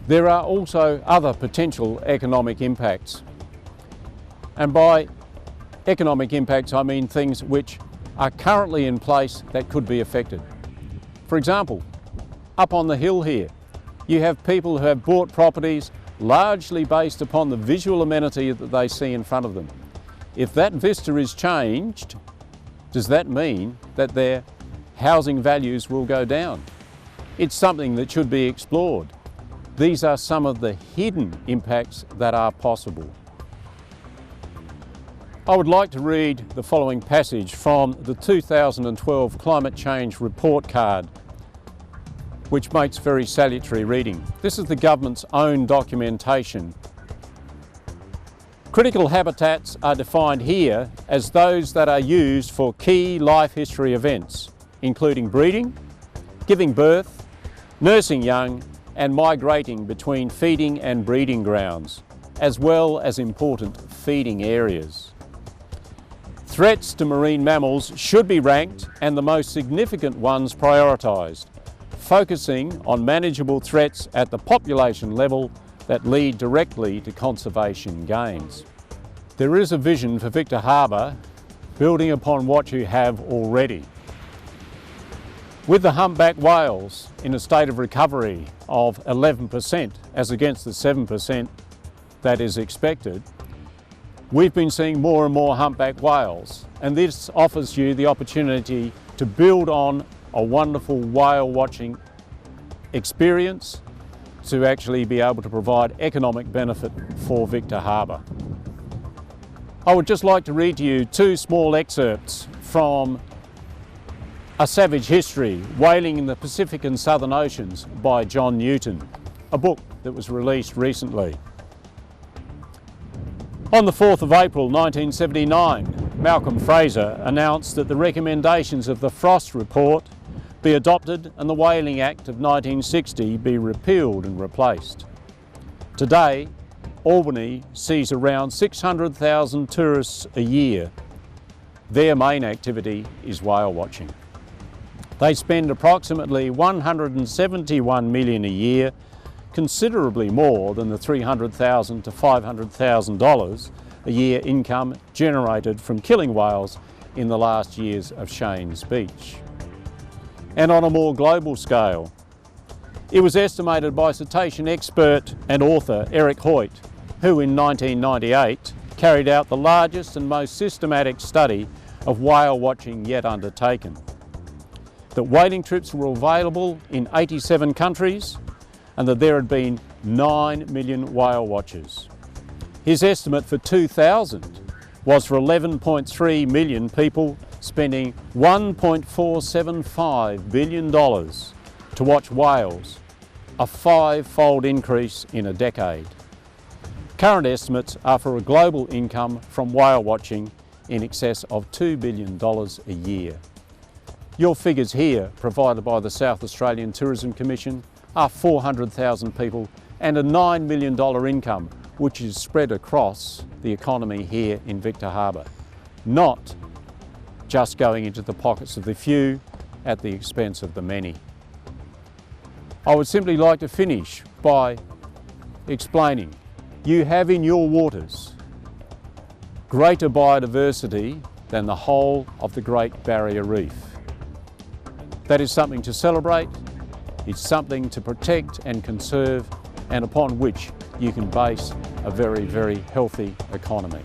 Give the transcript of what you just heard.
There are also other potential economic impacts. And by economic impacts, I mean things which are currently in place that could be affected. For example, up on the hill here, you have people who have bought properties largely based upon the visual amenity that they see in front of them. If that vista is changed, does that mean that their housing values will go down? It's something that should be explored. These are some of the hidden impacts that are possible. I would like to read the following passage from the 2012 Climate Change Report Card, which makes very salutary reading. This is the government's own documentation. Critical habitats are defined here as those that are used for key life history events, including breeding, giving birth, nursing young, and migrating between feeding and breeding grounds, as well as important feeding areas. Threats to marine mammals should be ranked and the most significant ones prioritised, focusing on manageable threats at the population level that lead directly to conservation gains. There is a vision for Victor Harbour building upon what you have already. With the humpback whales in a state of recovery of 11% as against the 7% that is expected, we've been seeing more and more humpback whales, and this offers you the opportunity to build on a wonderful whale watching experience to actually be able to provide economic benefit for Victor Harbour. I would just like to read to you two small excerpts from A Savage History, Whaling in the Pacific and Southern Oceans by John Newton, a book that was released recently. On the 4th of April 1979, Malcolm Fraser announced that the recommendations of the Frost Report be adopted and the Whaling Act of 1960 be repealed and replaced. Today, Albany sees around 600,000 tourists a year. Their main activity is whale watching. They spend approximately $171 million a year, considerably more than the $300,000 to $500,000 a year income generated from killing whales in the last years of Shane's Beach. And on a more global scale, it was estimated by cetacean expert and author Eric Hoyt, who in 1998 carried out the largest and most systematic study of whale watching yet undertaken, that whaling trips were available in 87 countries and that there had been 9 million whale watchers. His estimate for 2000 was for 11.3 million people spending $1.475 billion to watch whales, a 5-fold increase in a decade. Current estimates are for a global income from whale watching in excess of $2 billion a year. Your figures here, provided by the South Australian Tourism Commission, are 400,000 people and a $9 million income, which is spread across the economy here in Victor Harbour, not just going into the pockets of the few at the expense of the many. I would simply like to finish by explaining you have in your waters greater biodiversity than the whole of the Great Barrier Reef. That is something to celebrate, it's something to protect and conserve, and upon which you can base a very, very healthy economy.